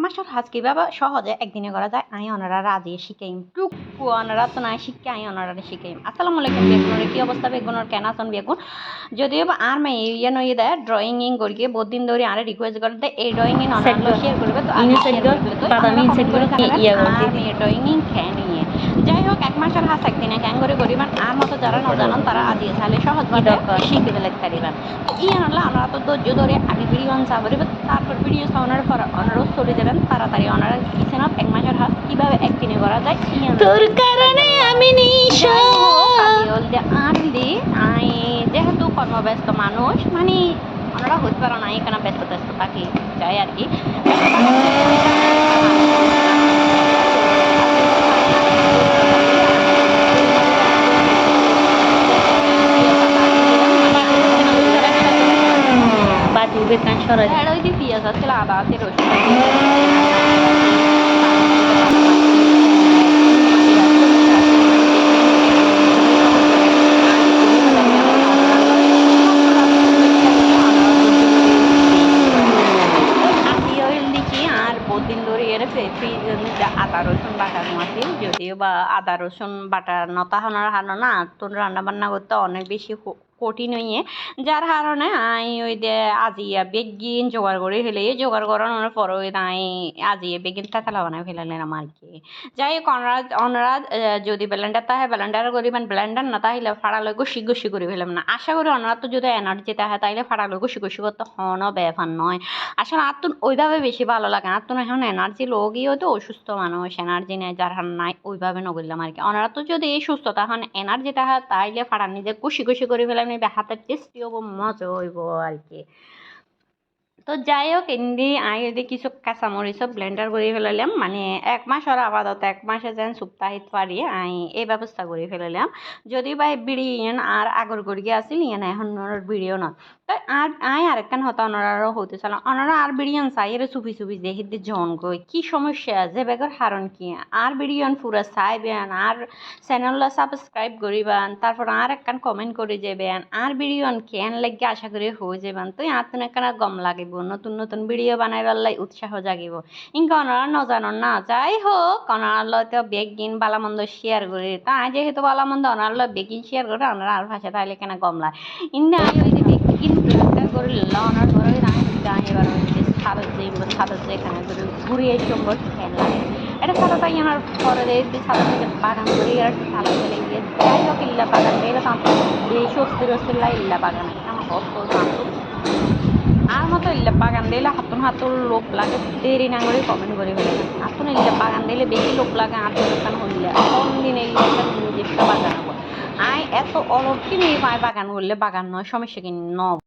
মাসের হাজ কিভাবে সহজে একদিনে করা যায় আই অনারা রাজি শিখাইম টুকু অনারা তো নাই শিখে আই অনারা শিখাইম। আসসালামু আলাইকুম বেগুনের কি অবস্থা বেগুনের কেন আছেন বেগুন যদিও আর মেয়ে ইয়ে নই দেয় ড্রয়িং ইং করিয়ে বহুত দিন ধরে আরে রিকোয়েস্ট করে দেয় এই ড্রয়িং ইন অনারা শেয়ার করবে তো আমি শেয়ার করবে তো আর মেয়ে ড্রয়িং ইং খেয়ে নিয়ে যাই হোক এক মাসের হাস একদিনে ক্যাং করে করিবেন আর মতো যারা ন জানান তারা আজি তাহলে সহজভাবে শিখে ফেলে পারিবেন। ইয়ে নলে আমরা তো ধৈর্য ধরে আগে ভিডিও চাবরিবে তারপর ভিডিও চাওয়ানোর পর অনারও চলে যাবেন তাড়াতাড়ি অনারা কিচেন এক মাসের হাস কিভাবে একদিনে করা যায় তোর কারণে আমি আর দি আই যেহেতু কর্মব্যস্ত মানুষ মানে ওনারা হতে পারে না এখানে ব্যস্ত ব্যস্ত থাকি যাই আর কি ওই যে পিঁয়াজ আছে আদা আছে রসুন দিন ধরে এর আদা রসুন বাটানো আছে যদিও বা আদা রসুন বাটা নতা হনার হানো না তো রান্না বান্না করতে অনেক বেশি কঠিন হইয়ে যার কারণে আই ওই যে আজিয়া বেগিন জোগাড় করে ফেলে জোগাড় করানোর পর ওই আই আজিয়া বেগিন তাতালা বানাই ফেলালেন আমার কি যাই হোক অনরা যদি ব্লেন্ডার তাহে ব্লেন্ডার করিবেন ব্লেন্ডার না তাহলে ফাড়ালে গুছি গুছি করে ফেলাম না আশা করি অনরা তো যদি এনার্জি তাহে তাইলে ফাড়ালে গুছি গুছি করতে হন ব্যাপার নয় আসলে আর তো ওইভাবে বেশি ভালো লাগে আর তো এখন এনার্জি লোকই তো অসুস্থ মানুষ এনার্জি নেই যার হার নাই ওইভাবে নগরলাম আর কি ওনারা তো যদি এই সুস্থতা এখন এনার্জি তাহা তাইলে ফাড়ান নিজে খুশি খুশি করে ফেলাম হাতের টেস্টি হবো মজা হইব আর কি। তো যাই হোক এমনি আগে কিছু কাঁচামরিচ ব্লেন্ডার করে ফেলালাম মানে এক মাস আর আপাতত এক মাসে যেন সপ্তাহিত পারি আই এই ব্যবস্থা করে ফেলালাম যদি বা বিড়িয়ান আর আগর গড়িয়ে আসিল ইয়ান এখন ভিডিও না তো আর আই আরেকখান হতা ওনারাও হতে চালাম ওনারা আর বিড়িয়ান চাই এর চুপি চুপি দেখি জন গই কি সমস্যা যে বেগর হারণ কি আর বিড়িয়ান পুরা চাইবেন আর চ্যানেলটা সাবস্ক্রাইব করিবেন তারপর আর একখান কমেন্ট করে যাবেন আর বিড়িয়ান কেন লাগে আশা করি হয়ে যাবেন তো আতন একখান গম লাগিব নতুন নতুন ভিডিও বানাইবার লাই উৎসাহ জাগিব ইনকা ওনারা নজানন না যাই হোক ওনারা তো বেগিন বালামন্দ শেয়ার করে তা যেহেতু বালামন্দ ওনারা বেগিন শেয়ার করে ওনারা আর ভাষা তাইলে কেন গমলা ইন্দে আমি ওই যে বেগিন করে ওনার ঘরে এবার ছাদত এখানে ঘুরিয়ে সম্ভব ফ্যান লাগে এটা ছাদা তাই আমার পরে ছাদা থেকে বাগান করি আর ছাদা চলে গিয়ে যাই হোক ইল্লা বাগান এরা তো এই স্বস্তি রসিল্লা ইল্লা বাগান আমার কত আর মতো ইল্লা বাগান দিলে হাতুন লোক লাগে দেরি না করে কমেন্ট করে ফেলে হাতুন ইল্লা বাগান দিলে বেশি লোক লাগে হাতুন হইলে কোন দিন এগুলো নিজস্ব বাগান হবো আই এত অলপ কিনে পায় বাগান করলে বাগান নয় সমস্যা কিনে ন